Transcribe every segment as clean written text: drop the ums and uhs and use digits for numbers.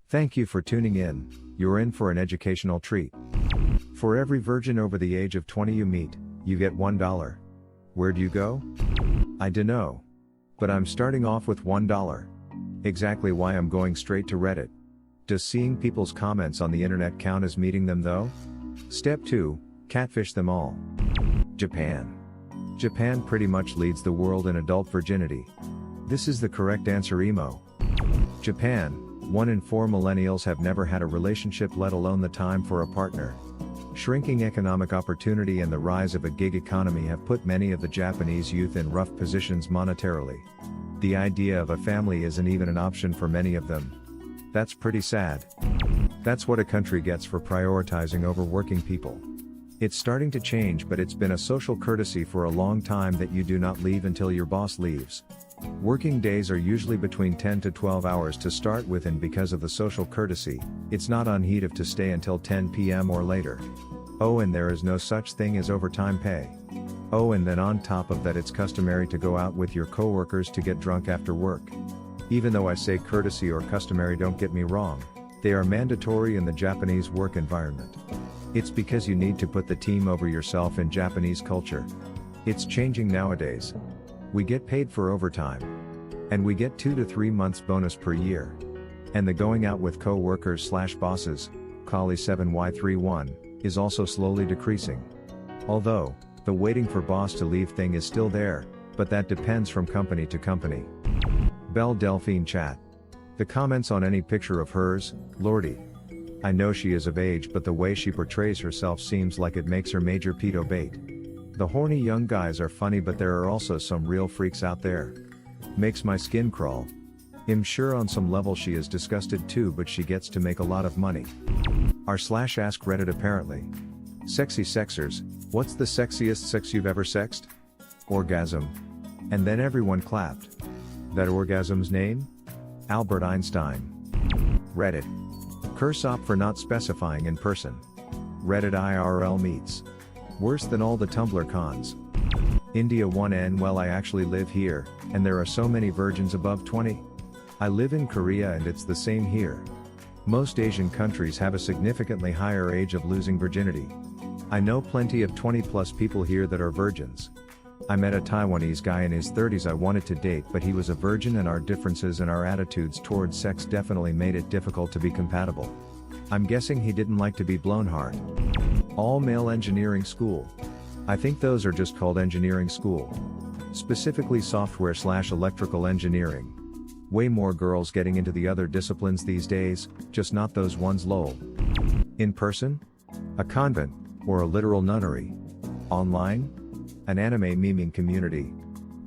Thank you for tuning in, you're in for an educational treat. For every virgin over the age of 20 you meet, you get $1. Where do you go? I dunno. But I'm starting off with $1. Exactly why I'm going straight to Reddit. Does seeing people's comments on the internet count as meeting them though? Step 2, catfish them all. Japan. Japan pretty much leads the world in adult virginity. This is the correct answer, emo. Japan, 1 in 4 millennials have never had a relationship, let alone the time for a partner. Shrinking economic opportunity and the rise of a gig economy have put many of the Japanese youth in rough positions monetarily. The idea of a family isn't even an option for many of them. That's pretty sad. That's what a country gets for prioritizing over working people. It's starting to change, but it's been a social courtesy for a long time that you do not leave until your boss leaves. Working days are usually between 10 to 12 hours to start with, and because of the social courtesy, it's not unheard of to stay until 10 p.m. or later. Oh, and there is no such thing as overtime pay. Oh, and then on top of that, it's customary to go out with your coworkers to get drunk after work. Even though I say courtesy or customary, don't get me wrong, they are mandatory in the Japanese work environment. It's because you need to put the team over yourself in Japanese culture. It's changing nowadays. We get paid for overtime. And we get 2 to 3 months bonus per year. And the going out with co-workers/bosses, Kali 7Y31, is also slowly decreasing. Although, the waiting for boss to leave thing is still there, but that depends from company to company. Belle Delphine chat. The comments on any picture of hers, lordy. I know she is of age, but the way she portrays herself seems like it makes her major pedo bait. The horny young guys are funny, but there are also some real freaks out there. Makes my skin crawl. I'm sure on some level she is disgusted too, but she gets to make a lot of money. r/AskReddit apparently. Sexy sexers, what's the sexiest sex you've ever sexed? Orgasm. And then everyone clapped. That orgasm's name? Albert Einstein. Reddit. Curse op for not specifying in person. Reddit IRL meets. Worse than all the Tumblr cons. India 1N. Well, I actually live here, and there are so many virgins above 20. I live in Korea and it's the same here. Most Asian countries have a significantly higher age of losing virginity. I know plenty of 20+ people here that are virgins. I met a Taiwanese guy in his 30s I wanted to date, but he was a virgin, and our differences in our attitudes towards sex definitely made it difficult to be compatible. I'm guessing he didn't like to be blown hard. All male engineering school. I think those are just called engineering school. Specifically software/electrical engineering. Way more girls getting into the other disciplines these days, just not those ones, lol. In person? A convent, or a literal nunnery? Online? An anime memeing community?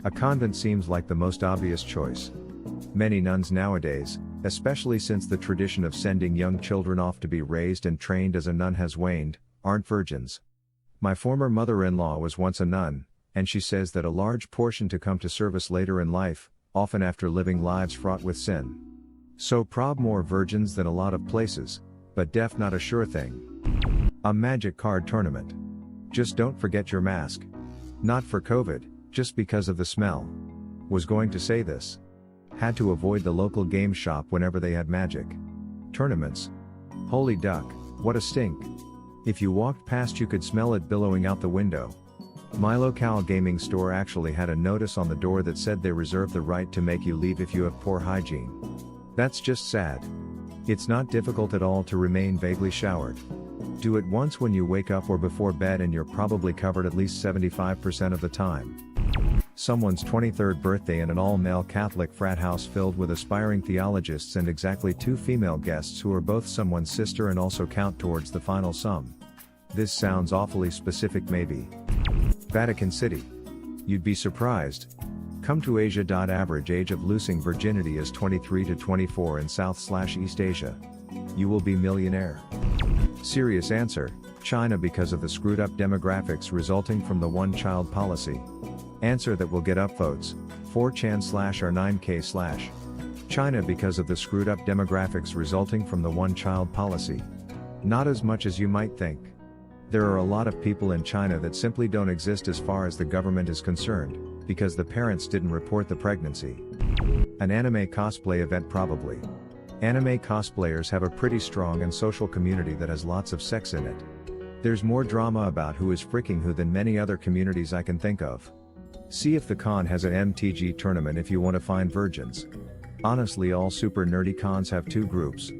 A convent seems like the most obvious choice. Many nuns nowadays, especially since the tradition of sending young children off to be raised and trained as a nun has waned, aren't virgins. My former mother-in-law was once a nun, and she says that a large portion to come to service later in life, often after living lives fraught with sin. So prob more virgins than a lot of places, but def not a sure thing. A magic card tournament. Just don't forget your mask. Not for COVID, just because of the smell. Was going to say this. Had to avoid the local game shop whenever they had magic tournaments. Holy duck, what a stink. If you walked past you could smell it billowing out the window. My locale gaming store actually had a notice on the door that said they reserve the right to make you leave if you have poor hygiene. That's just sad. It's not difficult at all to remain vaguely showered. Do it once when you wake up or before bed and you're probably covered at least 75% of the time. Someone's 23rd birthday in an all-male Catholic frat house filled with aspiring theologists and exactly 2 female guests who are both someone's sister and also count towards the final sum. This sounds awfully specific maybe. Vatican City. You'd be surprised. Come to Asia. Average age of losing virginity is 23 to 24 in South/East Asia. You will be millionaire. Serious answer, China, because of the screwed up demographics resulting from the one-child policy. Answer that will get upvotes, 4chan/or9k/. China because of the screwed up demographics resulting from the one-child policy. Not as much as you might think. There are a lot of people in China that simply don't exist as far as the government is concerned, because the parents didn't report the pregnancy. An anime cosplay event probably. Anime cosplayers have a pretty strong and social community that has lots of sex in it. There's more drama about who is freaking who than many other communities I can think of. See if the con has an MTG tournament if you want to find virgins. Honestly, all super nerdy cons have two groups.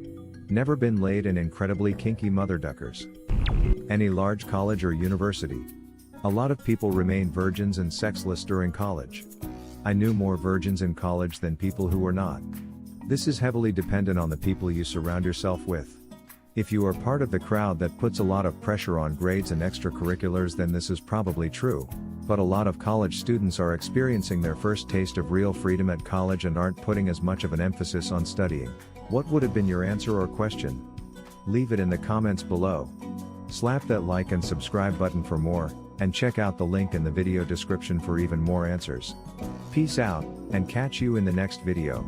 Never been laid and incredibly kinky mother duckers. Any large college or university. A lot of people remain virgins and sexless during college. I knew more virgins in college than people who were not. This is heavily dependent on the people you surround yourself with. If you are part of the crowd that puts a lot of pressure on grades and extracurriculars, then this is probably true. But a lot of college students are experiencing their first taste of real freedom at college and aren't putting as much of an emphasis on studying. What would have been your answer or question? Leave it in the comments below. Slap that like and subscribe button for more, and check out the link in the video description for even more answers. Peace out, and catch you in the next video.